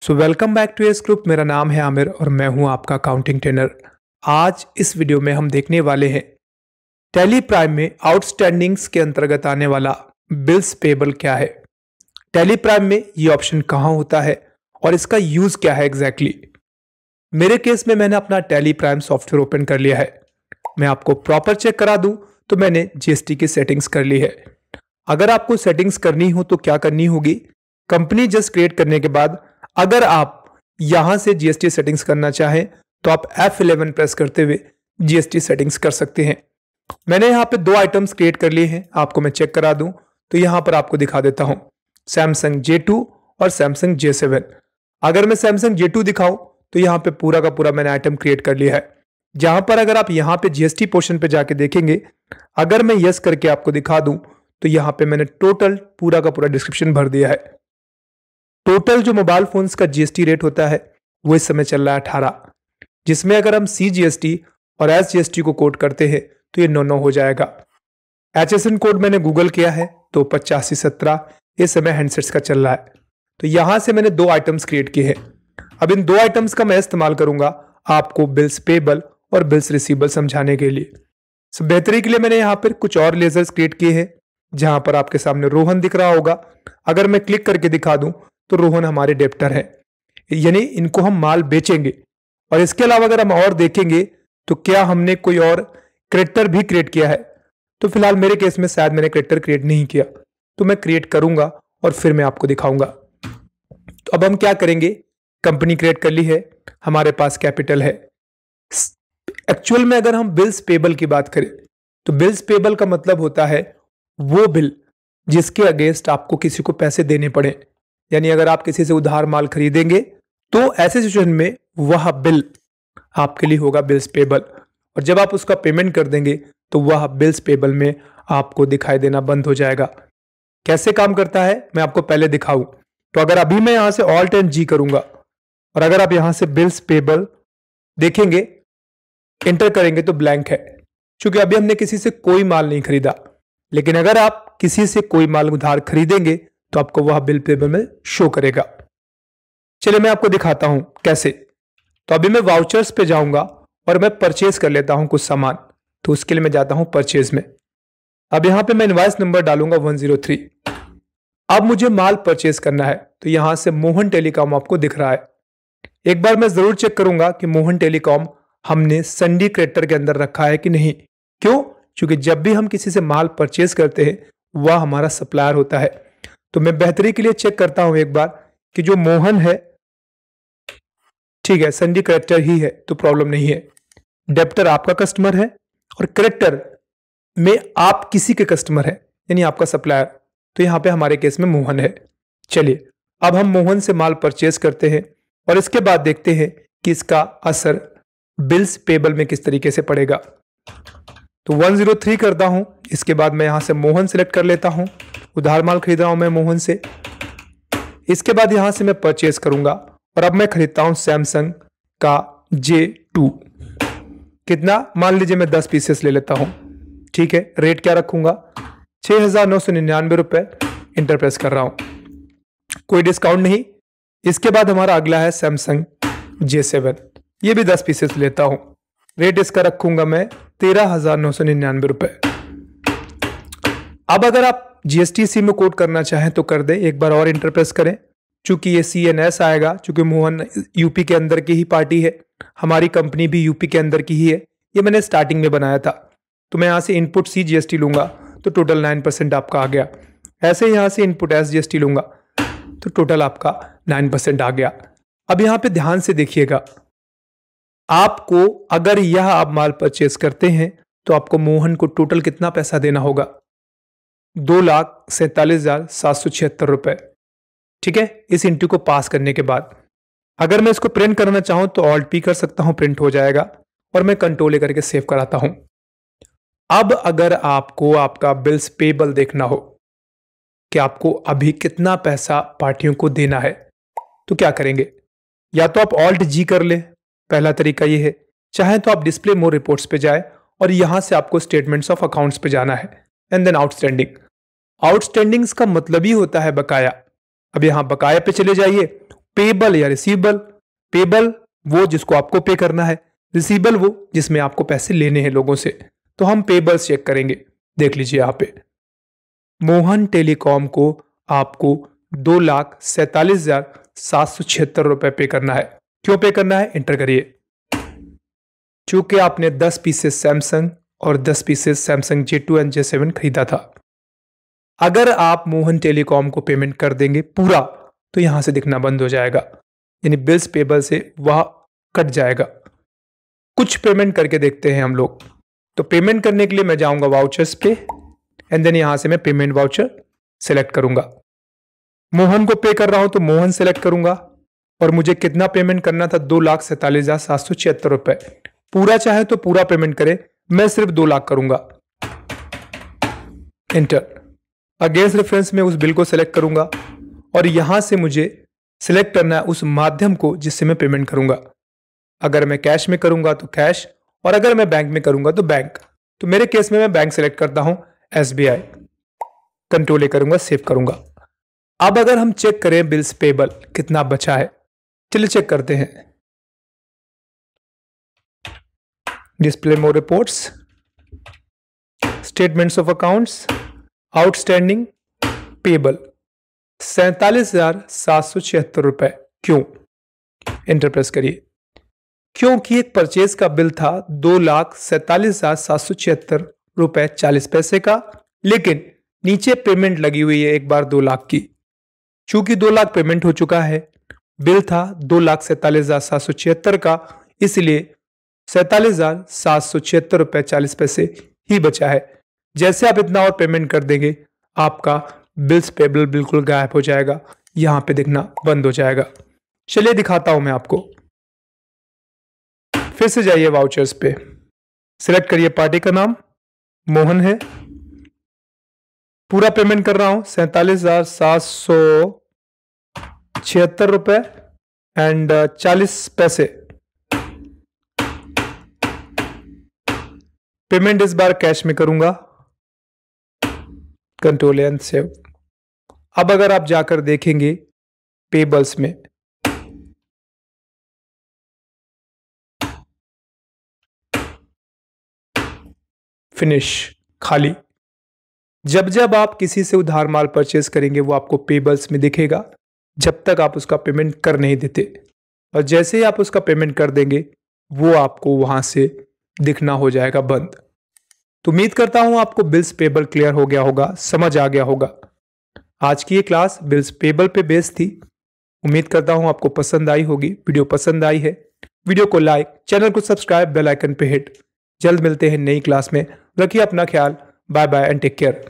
So welcome back to S group. मेरा नाम है आमिर और मैं हूं आपका अकाउंटिंग ट्रेनर। आज इस वीडियो में हम देखने वाले हैं टैली प्राइम में आउटस्टैंडिंग्स के अंतर्गत आने वाला बिल्स पेबल क्या है, टैली प्राइम में ये ऑप्शन कहां होता है और इसका यूज क्या है एग्जैक्टली। मेरे केस में मैंने अपना टैली प्राइम सॉफ्टवेयर ओपन कर लिया है। मैं आपको प्रॉपर चेक करा दूं तो मैंने जीएसटी की सेटिंग्स कर ली है। अगर आपको सेटिंग्स करनी हो तो क्या करनी होगी, कंपनी जस्ट क्रिएट करने के बाद अगर आप यहां से जीएसटी सेटिंग्स करना चाहें तो आप F11 प्रेस करते हुए जीएसटी सेटिंग्स कर सकते हैं। मैंने यहां पे दो आइटम्स क्रिएट कर लिए हैं, आपको मैं चेक करा दूं तो यहां पर आपको दिखा देता हूं सैमसंग J2 और सैमसंग J7। अगर मैं सैमसंग J2 दिखाऊं तो यहां पे पूरा का पूरा मैंने आइटम क्रिएट कर लिया है। जहां पर अगर आप यहां पे जीएसटी पोर्शन पे जाके देखेंगे, अगर मैं यस करके आपको दिखा दूं तो यहां पे मैंने टोटल पूरा का पूरा डिस्क्रिप्शन भर दिया है। टोटल जो मोबाइल फोन्स का जीएसटी रेट होता है वो इस समय चल रहा है 18, जिसमें अगर हम CGST और SGST को कोड करते हैं तो ये 9 हो जाएगा। HSN कोड मैंने गूगल किया है तो 8517 इस समय हैंडसेट्स का चल रहा है। तो यहां से मैंने दो आइटम्स क्रिएट किए हैं। अब इन दो आइटम्स का मैं इस्तेमाल करूंगा आपको बिल्स पेबल और बिल्स रिसीवेबल समझाने के लिए। बेहतरी के लिए मैंने यहाँ पर कुछ और लेजर्स क्रिएट किए हैं। जहां पर आपके सामने रोहन दिख रहा होगा, अगर मैं क्लिक करके दिखा दूं तो रोहन हमारे डेप्टर है, यानी इनको हम माल बेचेंगे। और इसके अलावा अगर हम और देखेंगे तो क्या हमने कोई और क्रेडिटर भी क्रिएट किया है, तो फिलहाल मेरे केस में शायद मैंने क्रेडिटर क्रिएट नहीं किया, तो मैं क्रिएट करूंगा और फिर मैं आपको दिखाऊंगा। तो अब हम क्या करेंगे, कंपनी क्रिएट कर ली है, हमारे पास कैपिटल है। एक्चुअल में अगर हम बिल्स पेबल की बात करें तो बिल्स पेबल का मतलब होता है वो बिल जिसके अगेंस्ट आपको किसी को पैसे देने पड़े, यानी अगर आप किसी से उधार माल खरीदेंगे तो ऐसे सिचुएशन में वह बिल आपके लिए होगा बिल्स पेबल, और जब आप उसका पेमेंट कर देंगे तो वह बिल्स पेबल में आपको दिखाई देना बंद हो जाएगा। कैसे काम करता है मैं आपको पहले दिखाऊं। तो अगर अभी मैं यहां से ऑल्ट एंड जी करूंगा और अगर आप यहां से बिल्स पेबल देखेंगे, एंटर करेंगे तो ब्लैंक है, क्योंकि अभी हमने किसी से कोई माल नहीं खरीदा। लेकिन अगर आप किसी से कोई माल उधार खरीदेंगे तो आपको वह बिल पेबल में शो करेगा। चलिए मैं आपको दिखाता हूं कैसे। तो अभी मैं वाउचर्स पे जाऊंगा और मैं परचेज कर लेता हूं कुछ सामान, तो उसके लिए मैं जाता हूं परचेज में। अब यहां पे मैं इनवॉइस नंबर डालूंगा 103। अब मुझे माल परचेज करना है तो यहां से मोहन टेलीकॉम आपको दिख रहा है। एक बार मैं जरूर चेक करूंगा कि मोहन टेलीकॉम हमने संडी क्रेडिटर के अंदर रखा है कि नहीं। क्यों? क्योंकि जब भी हम किसी से माल परचेज करते हैं वह हमारा सप्लायर होता है। तो मैं बेहतरी के लिए चेक करता हूं एक बार कि जो मोहन है, ठीक है, संडी क्रेडिटर ही है तो प्रॉब्लम नहीं है। डेप्टर आपका कस्टमर है और क्रेडिटर में आप किसी के कस्टमर है, यानी आपका सप्लायर। तो यहां पे हमारे केस में मोहन है। चलिए अब हम मोहन से माल परचेज करते हैं और इसके बाद देखते हैं कि इसका असर बिल्स पेबल में किस तरीके से पड़ेगा। तो 103 करता हूं, इसके बाद मैं यहां से मोहन सेलेक्ट कर लेता हूं। उधार माल खरीद रहा हूं मैं मोहन से। इसके बाद यहां से मैं परचेज करूंगा और अब मैं खरीदता हूं सैमसंग का J2। कितना? मान लीजिए मैं 10 पीसेस ले लेता हूं। ठीक है, रेट क्या रखूंगा? 6,999 रुपए। इंटर प्रेस कर रहा हूं, कोई डिस्काउंट नहीं। इसके बाद हमारा अगला है सैमसंग J7, ये भी 10 पीसेस लेता हूं। रेट इसका रखूंगा मैं 13,999 रुपए। अब अगर आप GST में कोड करना चाहें तो कर दें, एक बार और इंटर प्रेस करें। चूंकि ये CNS आएगा, चूंकि मोहन यूपी के अंदर की ही पार्टी है, हमारी कंपनी भी यूपी के अंदर की ही है, ये मैंने स्टार्टिंग में बनाया था। तो मैं यहां से इनपुट CGST लूंगा तो टोटल 9% आपका आ गया। ऐसे यहां से इनपुट SGST लूंगा तो टोटल आपका 9% आ गया। अब यहां पे ध्यान से देखिएगा, आपको अगर यह आप माल परचेज करते हैं तो आपको मोहन को टोटल कितना पैसा देना होगा? 2,47,776 रुपए। ठीक है, इस इंटू को पास करने के बाद अगर मैं इसको प्रिंट करना चाहूं तो ऑल्ट P कर सकता हूं, प्रिंट हो जाएगा और मैं कंट्रोल A करके सेव कराता हूं। अब अगर आपको आपका बिल्स पेबल देखना हो कि आपको अभी कितना पैसा पार्टियों को देना है, तो क्या करेंगे? या तो आप ऑल्ट G कर ले, पहला तरीका ये है। चाहे तो आप डिस्प्ले मोर रिपोर्ट्स पे जाए और यहां से आपको स्टेटमेंट्स ऑफ अकाउंट्स पे जाना है एंड देन आउटस्टैंडिंग। आउटस्टैंडिंग्स का मतलब ही होता है बकाया। अब यहां बकाया पे चले जाइए पेबल या रिसीवेबल। पेबल वो जिसको आपको पे करना है, रिसीवेबल वो जिसमें आपको पैसे लेने हैं लोगों से। तो हम पेबल्स चेक करेंगे। देख लीजिए यहाँ पे मोहन टेलीकॉम को आपको 2,47,776 रुपए पे करना है। क्यों पे करना है, इंटर करिए। चूंकि आपने 10 पीसेस सैमसंग और 10 pieces Samsung J2 and J7 खरीदा था। अगर आप मोहन टेलीकॉम को पेमेंट कर देंगे पूरा तो यहां से दिखना बंद हो जाएगा, यानी बिल्स पेबल से वह कट जाएगा। कुछ पेमेंट करके देखते हैं हम लोग। तो पेमेंट करने के लिए मैं जाऊंगा वाउचर्स पे एंड देन यहां से मैं पेमेंट वाउचर सेलेक्ट करूंगा। मोहन को पे कर रहा हूं तो मोहन सेलेक्ट करूंगा और मुझे कितना पेमेंट करना था, 2,47,776 रुपए। पूरा चाहे तो पूरा पेमेंट करे, मैं सिर्फ 2 लाख करूंगा। एंटर। अगेंस्ट रेफरेंस में उस बिल को सेलेक्ट करूंगा और यहां से मुझे सिलेक्ट करना है उस माध्यम को जिससे मैं पेमेंट करूंगा। अगर मैं कैश में करूंगा तो कैश, और अगर मैं बैंक में करूंगा तो बैंक। तो मेरे केस में मैं बैंक सेलेक्ट करता हूं, SBI। कंट्रोल ए करूंगा, सेव करूंगा। अब अगर हम चेक करें बिल्स पेबल कितना बचा है, चलिए चेक करते हैं। Display more reports, statements of accounts, outstanding, payable 47,776 रुपए। क्यों, एंटर प्रेस करिए। क्योंकि एक परचेज का बिल था 2,47,776 रुपए 40 पैसे का, लेकिन नीचे पेमेंट लगी हुई है एक बार 2 लाख की। चूंकि 2 लाख पेमेंट हो चुका है, बिल था 2,47,776 का, इसलिए 47,776 रुपए 40 पैसे ही बचा है। जैसे आप इतना और पेमेंट कर देंगे, आपका बिल्स पेबल बिल्कुल गायब हो जाएगा, यहां पे दिखना बंद हो जाएगा। चलिए दिखाता हूं मैं आपको। फिर से जाइए वाउचर्स पे, सिलेक्ट करिए पार्टी का नाम, मोहन है। पूरा पेमेंट कर रहा हूं 47,776 रुपए एंड 40 पैसे। पेमेंट इस बार कैश में करूंगा, कंट्रोल एंड सेव। अब अगर आप जाकर देखेंगे पेबल्स में, फिनिश, खाली। जब जब आप किसी से उधार माल परचेज करेंगे वो आपको पेबल्स में दिखेगा, जब तक आप उसका पेमेंट कर नहीं देते। और जैसे ही आप उसका पेमेंट कर देंगे वो आपको वहां से दिखना हो जाएगा बंद। तो उम्मीद करता हूं आपको बिल्स पेबल क्लियर हो गया होगा, समझ आ गया होगा। आज की ये क्लास बिल्स पेबल पे बेस्ड थी। उम्मीद करता हूं आपको पसंद आई होगी। वीडियो पसंद आई है, वीडियो को लाइक, चैनल को सब्सक्राइब, बेल आइकन पे हिट। जल्द मिलते हैं नई क्लास में। रखिए अपना ख्याल। Bye bye and take care.